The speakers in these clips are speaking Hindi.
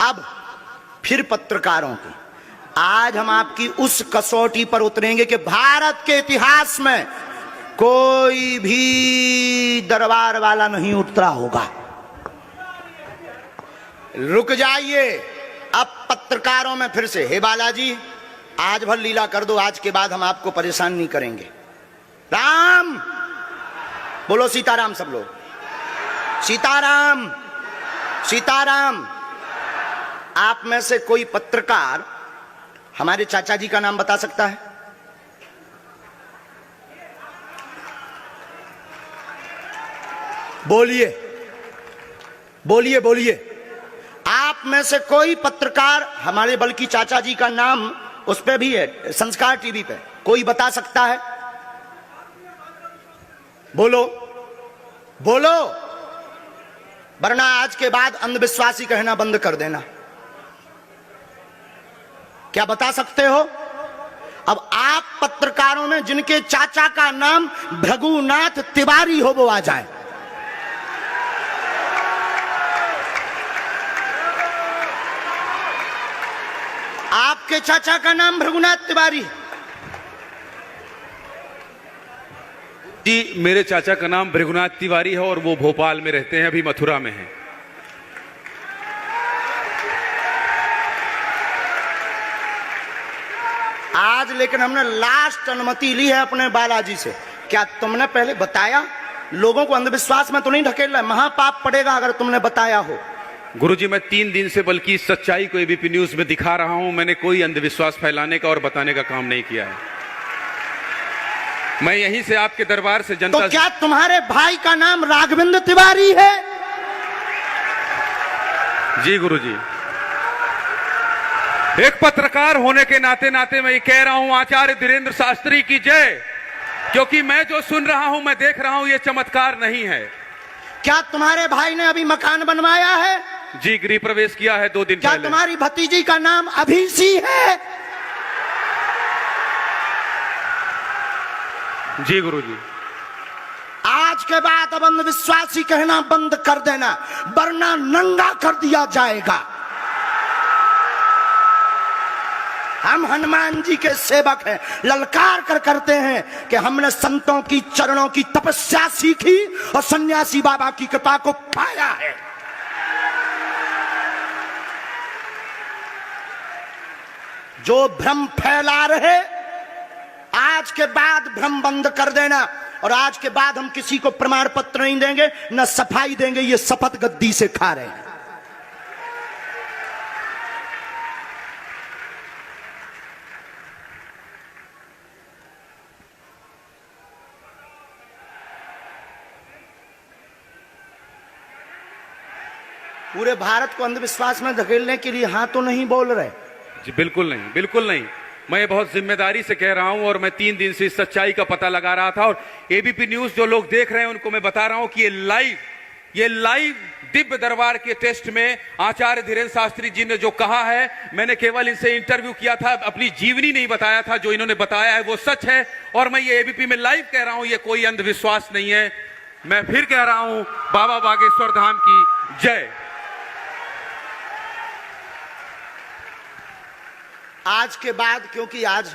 अब फिर पत्रकारों की, आज हम आपकी उस कसौटी पर उतरेंगे कि भारत के इतिहास में कोई भी दरबार वाला नहीं उतरा होगा। रुक जाइए, अब पत्रकारों में फिर से, हे बालाजी आज भर लीला कर दो, आज के बाद हम आपको परेशान नहीं करेंगे। राम बोलो, सीताराम सब लोग, सीताराम सीताराम। आप में से कोई पत्रकार हमारे चाचा जी का नाम बता सकता है? बोलिए बोलिए बोलिए। आप में से कोई पत्रकार हमारे बल्कि चाचा जी का नाम उस पे भी है, संस्कार टीवी पे, कोई बता सकता है? बोलो बोलो, वरना आज के बाद अंधविश्वासी कहना बंद कर देना। क्या बता सकते हो? अब आप पत्रकारों में जिनके चाचा का नाम भृगुनाथ तिवारी हो वो आ जाए। आपके चाचा का नाम भृगुनाथ तिवारी? जी, मेरे चाचा का नाम भृगुनाथ तिवारी है और वो भोपाल में रहते हैं, अभी मथुरा में हैं। आज लेकिन हमने लास्ट अनुमति ली है अपने बालाजी से। क्या तुमने पहले बताया? लोगों को अंधविश्वास में तो नहीं ढकेलना, महापाप पड़ेगा अगर तुमने बताया हो। गुरुजी, मैं 3 दिन से बल्कि इस सच्चाई को एबीपी न्यूज में दिखा रहा हूं। मैंने कोई अंधविश्वास फैलाने का और बताने का काम नहीं किया है। मैं यहीं से आपके दरबार से जनता। तो क्या तुम्हारे भाई का नाम राघवेंद्र तिवारी है? जी गुरुजी, एक पत्रकार होने के नाते नाते मैं ये कह रहा हूं, आचार्य धीरेन्द्र शास्त्री की जय। क्योंकि मैं जो सुन रहा हूं, मैं देख रहा हूं, ये चमत्कार नहीं है। क्या तुम्हारे भाई ने अभी मकान बनवाया है? जी, गृह प्रवेश किया है 2 दिन क्या पहले। तुम्हारी भतीजी का नाम अभिषी है? जी गुरुजी। आज के बाद अब अंधविश्वासी कहना बंद कर देना, वरना नंगा कर दिया जाएगा। हम हनुमान जी के सेवक हैं, ललकार कर करते हैं कि हमने संतों की चरणों की तपस्या सीखी और सन्यासी बाबा की कृपा को पाया है। जो भ्रम फैला रहे, आज के बाद भ्रम बंद कर देना। और आज के बाद हम किसी को प्रमाण पत्र नहीं देंगे, न सफाई देंगे, ये शपथ गद्दी से खा रहे हैं। पूरे भारत को अंधविश्वास में धकेलने के लिए हाँ तो नहीं बोल रहे? जी बिल्कुल नहीं, बिल्कुल नहीं। मैं बहुत जिम्मेदारी से कह रहा हूं और मैं 3 दिन से इस सच्चाई का पता लगा रहा था। और एबीपी न्यूज जो लोग देख रहे हैं उनको मैं बता रहा हूं कि ये लाइव दिव्य दरबार के टेस्ट में आचार्य धीरेन्द्र शास्त्री जी ने जो कहा है, मैंने केवल इनसे इंटरव्यू किया था, अपनी जीवनी नहीं बताया था। जो इन्होंने बताया है वो सच है और मैं ये एबीपी में लाइव कह रहा हूं, ये कोई अंधविश्वास नहीं है। मैं फिर कह रहा हूं, बाबा बागेश्वर धाम की जय। आज के बाद, क्योंकि आज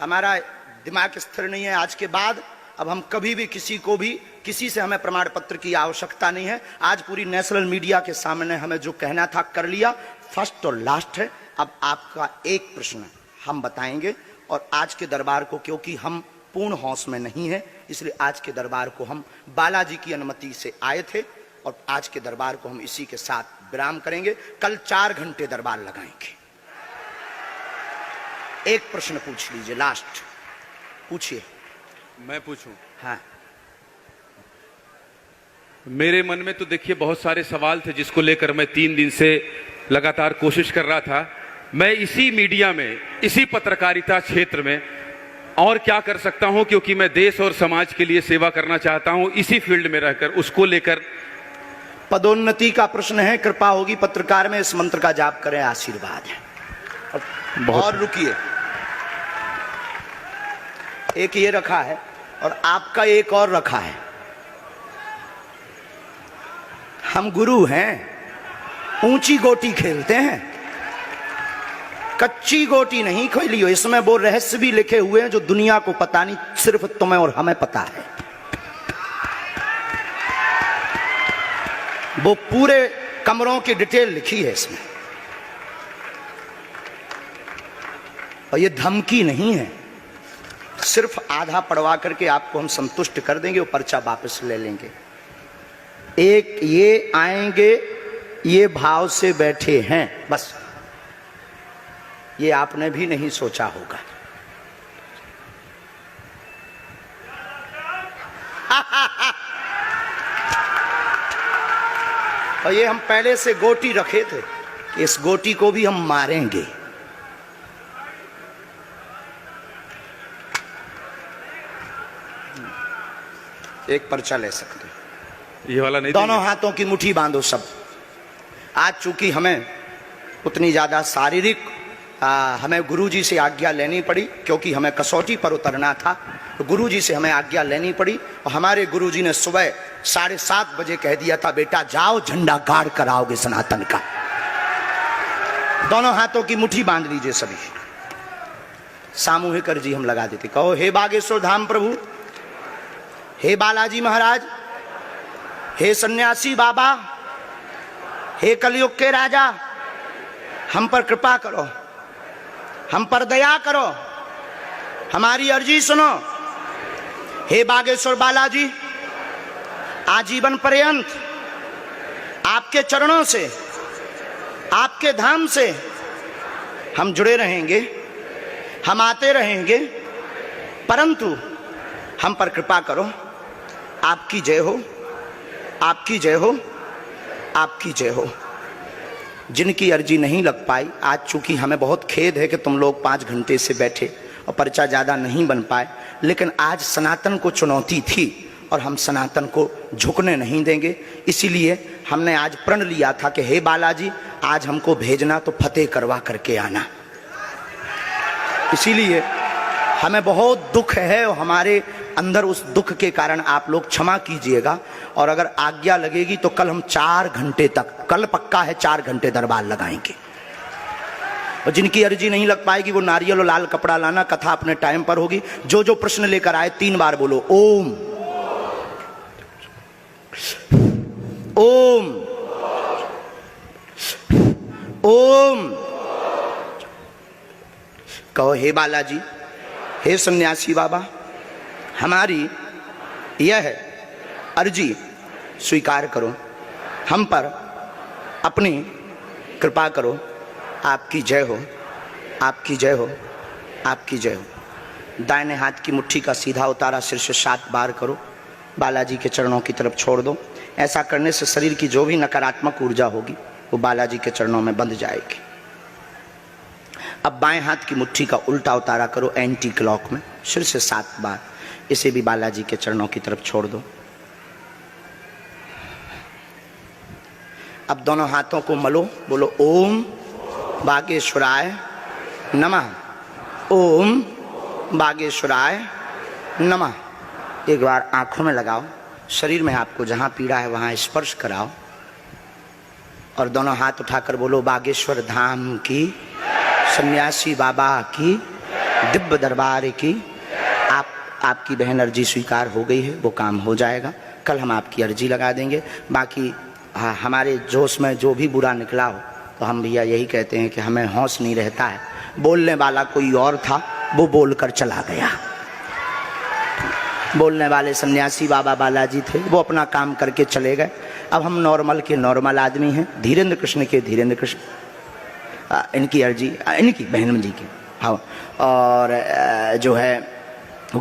हमारा दिमाग स्थिर नहीं है, आज के बाद अब हम कभी भी किसी से हमें प्रमाण पत्र की आवश्यकता नहीं है। आज पूरी नेशनल मीडिया के सामने हमें जो कहना था कर लिया, फर्स्ट और लास्ट है। अब आपका एक प्रश्न हम बताएंगे और आज के दरबार को, क्योंकि हम पूर्ण होश में नहीं है, इसलिए आज के दरबार को हम बालाजी की अनुमति से आए थे और आज के दरबार को हम इसी के साथ विराम करेंगे। कल 4 घंटे दरबार लगाएंगे। एक प्रश्न पूछ लीजिए, लास्ट पूछिए। मैं पूछूं? हाँ। मेरे मन में तो देखिए बहुत सारे सवाल थे जिसको लेकर मैं 3 दिन से लगातार कोशिश कर रहा था। मैं इसी मीडिया में, इसी पत्रकारिता क्षेत्र में और क्या कर सकता हूं, क्योंकि मैं देश और समाज के लिए सेवा करना चाहता हूं इसी फील्ड में रहकर। उसको लेकर पदोन्नति का प्रश्न है, कृपा होगी पत्रकार में इस मंत्र का जाप करें, आशीर्वाद है। और रुकिए, एक ये रखा है और आपका एक और रखा है। हम गुरु हैं, ऊंची गोटी खेलते हैं, कच्ची गोटी नहीं खेली हो। इसमें वो रहस्य भी लिखे हुए हैं जो दुनिया को पता नहीं, सिर्फ तुम्हें और हमें पता है। वो पूरे कमरों की डिटेल लिखी है इसमें, और ये धमकी नहीं है। सिर्फ आधा पढ़वा करके आपको हम संतुष्ट कर देंगे, वो पर्चा वापस ले लेंगे। एक ये आएंगे, ये भाव से बैठे हैं, बस ये आपने भी नहीं सोचा होगा। और ये हम पहले से गोटी रखे थे कि इस गोटी को भी हम मारेंगे। एक पर्चा ले सकते हैं, ये वाला नहीं, दोनों हाथों की मुट्ठी बांधो सब। आज चूंकि हमें उतनी ज्यादा शारीरिक हमें गुरुजी से आज्ञा लेनी पड़ी, क्योंकि हमें कसौटी पर उतरना था, तो गुरुजी से हमें आज्ञा लेनी पड़ी। और हमारे गुरुजी ने सुबह 7:30 बजे कह दिया था, बेटा जाओ झंडा गाड़ कर आओगे सनातन का। दोनों हाथों की मुट्ठी बांध लीजिए सभी। सामूहिक अर्जी हम लगा देते। कहो, हे बागेश्वर धाम प्रभु, हे बालाजी महाराज, हे सन्यासी बाबा, हे कलयुग के राजा, हम पर कृपा करो, हम पर दया करो, हमारी अर्जी सुनो। हे बागेश्वर बालाजी, आजीवन पर्यंत आपके चरणों से, आपके धाम से हम जुड़े रहेंगे, हम आते रहेंगे, परंतु हम पर कृपा करो। आपकी जय हो, आपकी जय हो, आपकी जय हो। जिनकी अर्जी नहीं लग पाई, आज चूंकि हमें बहुत खेद है कि तुम लोग 5 घंटे से बैठे और पर्चा ज़्यादा नहीं बन पाए, लेकिन आज सनातन को चुनौती थी और हम सनातन को झुकने नहीं देंगे। इसीलिए हमने आज प्रण लिया था कि हे बालाजी, आज हमको भेजना तो फतेह करवा करके आना। इसीलिए हमें बहुत दुख है और हमारे अंदर उस दुख के कारण आप लोग क्षमा कीजिएगा। और अगर आज्ञा लगेगी तो कल हम 4 घंटे तक, कल पक्का है 4 घंटे दरबार लगाएंगे। और जिनकी अर्जी नहीं लग पाएगी वो नारियल और लाल कपड़ा लाना, कथा अपने टाइम पर होगी। जो जो प्रश्न लेकर आए 3 बार बोलो ओम ओम ओम। कहो, हे बालाजी, हे सन्यासी बाबा, हमारी यह अर्जी स्वीकार करो, हम पर अपनी कृपा करो। आपकी जय हो, आपकी जय हो, आपकी जय हो। दाहिने हाथ की मुट्ठी का सीधा उतारा सिर से 7 बार करो, बालाजी के चरणों की तरफ छोड़ दो। ऐसा करने से शरीर की जो भी नकारात्मक ऊर्जा होगी वो बालाजी के चरणों में बंध जाएगी। अब बाएं हाथ की मुट्ठी का उल्टा उतारा करो एंटी क्लॉक में, सिर से 7 बार। इसे भी बालाजी के चरणों की तरफ छोड़ दो। अब दोनों हाथों को मलो, बोलो ओम बागेश्वराय नमः, ओम बागेश्वराय नमः। एक बार आंखों में लगाओ, शरीर में आपको जहां पीड़ा है वहां स्पर्श कराओ और दोनों हाथ उठाकर बोलो बागेश्वर धाम की, सन्यासी बाबा की, दिव्य दरबार की। आपकी बहन अर्जी स्वीकार हो गई है, वो काम हो जाएगा। कल हम आपकी अर्जी लगा देंगे। बाकी हमारे जोश में जो भी बुरा निकला हो तो हम भैया यही कहते हैं कि हमें होश नहीं रहता है। बोलने वाला कोई और था, वो बोलकर चला गया। बोलने वाले सन्यासी बाबा बालाजी थे, वो अपना काम करके चले गए। अब हम नॉर्मल के नॉर्मल आदमी हैं, धीरेन्द्र कृष्ण के धीरेन्द्र कृष्ण। इनकी अर्जी, इनकी बहन जी की, हाँ। और जो है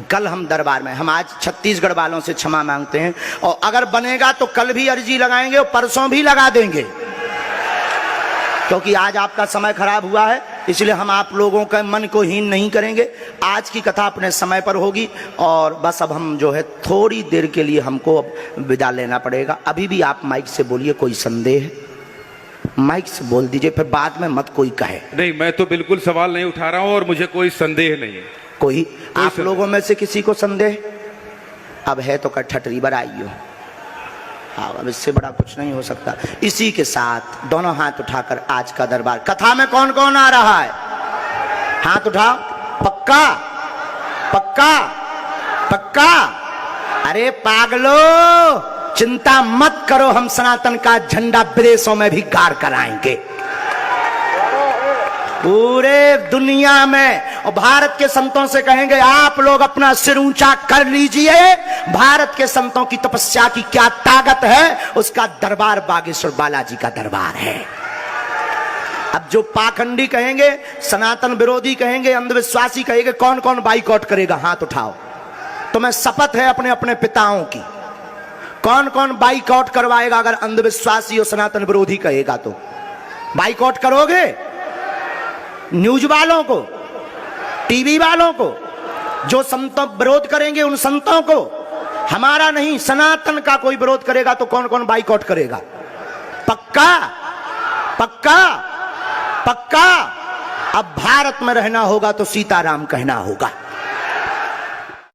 कल हम दरबार में, हम आज छत्तीसगढ़ वालों से क्षमा मांगते हैं और अगर बनेगा तो कल भी अर्जी लगाएंगे और परसों भी लगा देंगे, क्योंकि आज आपका समय खराब हुआ है। इसलिए हम आप लोगों के मन को हीन नहीं करेंगे। आज की कथा अपने समय पर होगी और बस अब हम जो है थोड़ी देर के लिए हमको अब विदा लेना पड़ेगा। अभी भी आप माइक से बोलिए, कोई संदेह है माइक से बोल दीजिए, फिर बाद में मत कोई कहे। नहीं, मैं तो बिल्कुल सवाल नहीं उठा रहा हूं और मुझे कोई संदेह नहीं है। कोई आप लोगों में से किसी को संदेह अब है तो ठटरी बर आइयो। हाँ, अब इससे बड़ा कुछ नहीं हो सकता। इसी के साथ दोनों हाथ उठाकर आज का दरबार, कथा में कौन कौन आ रहा है? हाथ उठाओ। पक्का पक्का पक्का? अरे पागलो, चिंता मत करो, हम सनातन का झंडा विदेशों में भी गाड़ कर आएंगे, पूरे दुनिया में। और भारत के संतों से कहेंगे आप लोग अपना सिर ऊंचा कर लीजिए, भारत के संतों की तपस्या की क्या ताकत है, उसका दरबार बागेश्वर बालाजी का दरबार है। अब जो पाखंडी कहेंगे, सनातन विरोधी कहेंगे, अंधविश्वासी कहेंगे, कौन कौन बाइकआउट करेगा? हाथ उठाओ। तुम्हें शपथ है अपने अपने पिताओं की, कौन कौन बाइकआउट करवाएगा? अगर अंधविश्वासी और सनातन विरोधी कहेगा तो बाइकआउट करोगे? न्यूज वालों को, टीवी वालों को, जो संतों विरोध करेंगे उन संतों को, हमारा नहीं सनातन का कोई विरोध करेगा तो कौन कौन बाइकआउट करेगा? पक्का पक्का पक्का? अब भारत में रहना होगा तो सीताराम कहना होगा।